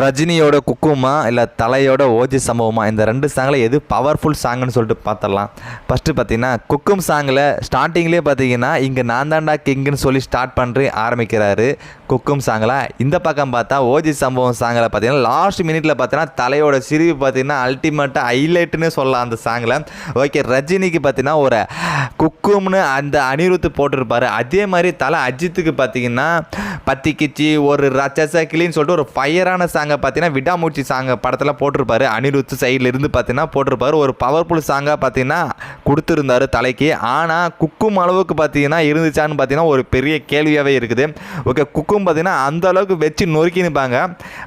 ரஜினியோட குக்குமா இல்லை தலையோட ஓஜி சம்பவமா இந்த ரெண்டு சாங்கில் எது பவர்ஃபுல் சாங்குன்னு சொல்லிட்டு பார்த்துடலாம். ஃபஸ்ட்டு பார்த்தீங்கன்னா குக்கும் சாங்கில் ஸ்டார்டிங்லேயே பார்த்தீங்கன்னா இங்கே நான் தாண்டா கிங்குன்னு சொல்லி ஸ்டார்ட் பண்ணி ஆரம்பிக்கிறாரு குக்கும் சாங்கில். இந்த பக்கம் பார்த்தா ஓஜி சம்பவம் சாங்கில் பார்த்தீங்கன்னா லாஸ்ட் மினிட்ல பார்த்தீங்கன்னா தலையோட சிரிவு பார்த்தீங்கன்னா அல்டிமேட்டாக ஹைலைட்டுன்னு சொல்லலாம் அந்த சாங்கில். ஓகே, ரஜினிக்கு பார்த்தீங்கன்னா ஒரு குக்கும்னு அந்த அனிருத்து போட்டிருப்பாரு. அதே மாதிரி தலை அஜித்துக்கு பார்த்தீங்கன்னா பத்திக்கிச்சி ஒரு ரச்சச கிளின்னு சொல்லிட்டு ஒரு ஃபயரான சாங்கை பார்த்தீங்கன்னா விடாமூச்சி சாங்கை படத்தில் போட்டிருப்பாரு. அனிருத் சைடில் இருந்து பார்த்தீங்கன்னா போட்டிருப்பாரு. ஒரு பவர்ஃபுல் சாங்காக பார்த்தீங்கன்னா கொடுத்துருந்தாரு தலைக்கு. ஆனால் குக்கும் அளவுக்கு பார்த்தீங்கன்னா இருந்துச்சான்னு பார்த்தீங்கன்னா ஒரு பெரிய கேள்வியாகவே இருக்குது. ஓகே, குக்கும் பார்த்தீங்கன்னா அந்த அளவுக்கு வச்சு நொறுக்கினுப்பாங்க.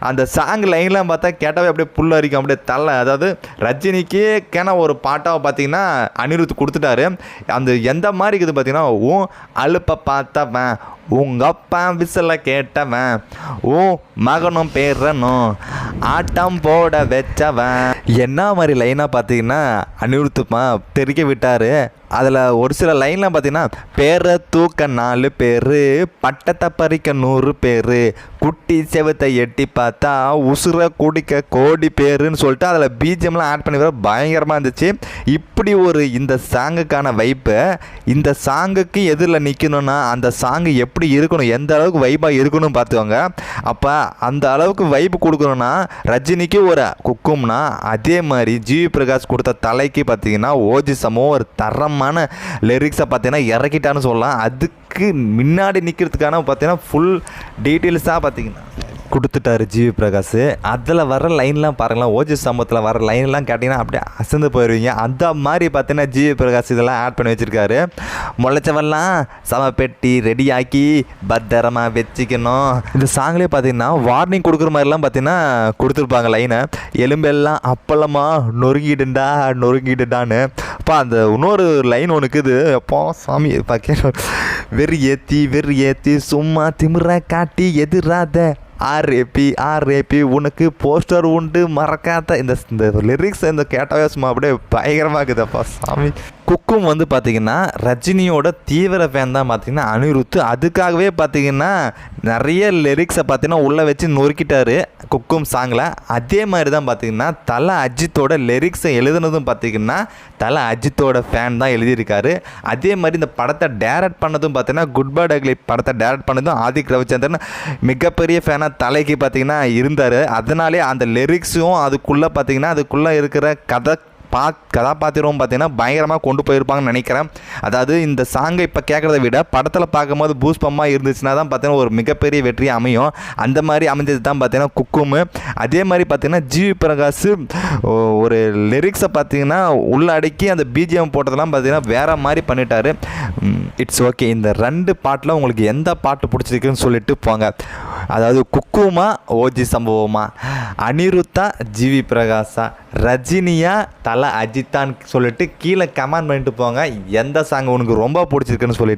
அந்த சாங் லைன்லாம் பார்த்தா கேட்டாவே அப்படியே புல் அரிக்கும், அப்படியே தலை. அதாவது ரஜினிக்கேன ஒரு பாட்டாவை பார்த்தீங்கன்னா அனிருத் கொடுத்துட்டாரு. அந்த எந்த மாதிரி இருக்குது பார்த்தீங்கன்னா அலுப்பை பார்த்தவன் உங்க அப்பா விசில கேட்டவன் மகனும் பேரனும் ஆட்டம் போட வச்சவன் என்ன மாதிரி லைனாக பார்த்தீங்கன்னா அனிருத்துமா தெரிக்க விட்டார். அதில் ஒரு சில லைன்லாம் பார்த்தீங்கன்னா பேரை தூக்க 4 பேர், பட்டத்தை பறிக்க 100 பேர், குட்டி செவத்தை எட்டி பார்த்தா உசுரை குடிக்க கோடி பேருன்னு சொல்லிட்டு அதில் பிஜிஎம்லாம் ஆட் பண்ணி வர பயங்கரமாக இருந்துச்சு. இப்படி ஒரு இந்த சாங்குக்கான வைப்பை இந்த சாங்குக்கு எதிரில் நிற்கணும்னா அந்த சாங்கு எப்படி இருக்கணும், எந்த அளவுக்கு வைப்பாக இருக்கணும்னு பார்த்துக்கோங்க. அப்போ அந்த அளவுக்கு வைப்பு கொடுக்கணும்னா ரஜினிக்கு ஒரு குக்கும்னா அதே மாதிரி ஜிவி பிரகாஷ் கொடுத்த தலைக்கு பார்த்தீங்கன்னா ஓஜி சம்பவம் ஒரு தரமான லிரிக்ஸை பார்த்தீங்கன்னா இறக்கிட்டான்னு சொல்லலாம். அதுக்கு முன்னாடி நிற்கிறதுக்கான பார்த்தீங்கன்னா ஃபுல் டீட்டெயில்ஸாக பார்த்தீங்கன்னா கொடுத்துட்டாரு ஜிவி பிரகாஷ். அதில் வர லைன்லாம் பாருங்களேன், ஓஜி சம்பவத்தில் வர லைன்லாம் கேட்டிங்கன்னா அப்படியே அசந்து போயிடுவீங்க. அந்த மாதிரி பார்த்தீங்கன்னா ஜிவி பிரகாஷ் இதெல்லாம் ஆட் பண்ணி வச்சுருக்காரு. முளைச்சவெல்லாம் சமப்பெட்டி ரெடியாக்கி பத்திரமாக வச்சுக்கணும். இந்த சாங்லேயே பார்த்தீங்கன்னா வார்னிங் கொடுக்குற மாதிரிலாம் பார்த்தீங்கன்னா கொடுத்துருப்பாங்க லைனை. எலும்பெல்லாம் அப்பளமா நொறுங்கிடுடான்னு. அப்போ அந்த இன்னொரு லைன் ஒன்று இது எப்போ சாமி வெறி ஏற்றி சும்மா திமிர காட்டி எதிராத ஆர்ஏபி உனக்கு போஸ்டர் உண்டு மறக்காத. இந்த லிரிக்ஸ் இந்த கேட்டாவே சும்மா அப்படியே பயங்கரமாக இருக்குதுப்பா சாமி. குக்கும் வந்து பார்த்திங்கன்னா ரஜினியோட தீவிர ஃபேன் தான் பார்த்திங்கன்னா அனிருத். அதுக்காகவே பார்த்திங்கன்னா நிறைய லிரிக்ஸை பார்த்திங்கன்னா உள்ளே வச்சு நொறுக்கிட்டாரு குக்கும் சாங்கில். அதே மாதிரி தான் பார்த்திங்கன்னா தலை அஜித்தோட லிரிக்ஸை எழுதுனதும் பார்த்திங்கன்னா தலை அஜித்தோட ஃபேன் தான் எழுதியிருக்காரு. அதே மாதிரி இந்த படத்தை டேரக்ட் பண்ணதும் பார்த்திங்கன்னா குட் பேட் அக்லி படத்தை டேரக்ட் பண்ணதும் ஆதிக் ரவிச்சந்திரன் மிகப்பெரிய ஃபேனாக தலைக்கு பார்த்திங்கன்னா இருந்தார். அதனாலே அந்த லிரிக்ஸும் அதுக்குள்ளே பார்த்திங்கன்னா அதுக்குள்ளே இருக்கிற கதாபாத்திரம் பார்த்திங்கன்னா பயங்கரமாக கொண்டு போயிருப்பாங்கன்னு நினைக்கிறேன். அதாவது இந்த சாங்கை இப்போ கேட்குறத விட படத்தில் பார்க்கும்போது பூஸ்பமாக இருந்துச்சுன்னா தான் பார்த்தீங்கன்னா ஒரு மிகப்பெரிய வெற்றி அமையும். அந்த மாதிரி அமைஞ்சது தான் பார்த்தீங்கன்னா குக்கும். அதே மாதிரி பார்த்திங்கன்னா ஜிவி பிரகாஷ் ஒரு லிரிக்ஸை பார்த்திங்கன்னா உள்ளடக்கி அந்த பிஜிஎம் போட்டதெல்லாம் பார்த்திங்கன்னா வேறு மாதிரி பண்ணிட்டாரு. It's okay. இந்த 2 பாட்டில் உங்களுக்கு எந்த பாட்டு பிடிச்சிருக்குன்னு சொல்லிட்டு போங்க. அதாவது குக்குமா ஓஜி சம்பவமா, அனிருத்தா ஜிவி பிரகாஷா, ரஜினியா தலை அஜித்தான்னு சொல்லிட்டு கீழே கமெண்ட் பண்ணிட்டு போங்க எந்த சாங் உனக்கு ரொம்ப பிடிச்சிருக்குன்னு சொல்லிட்டு.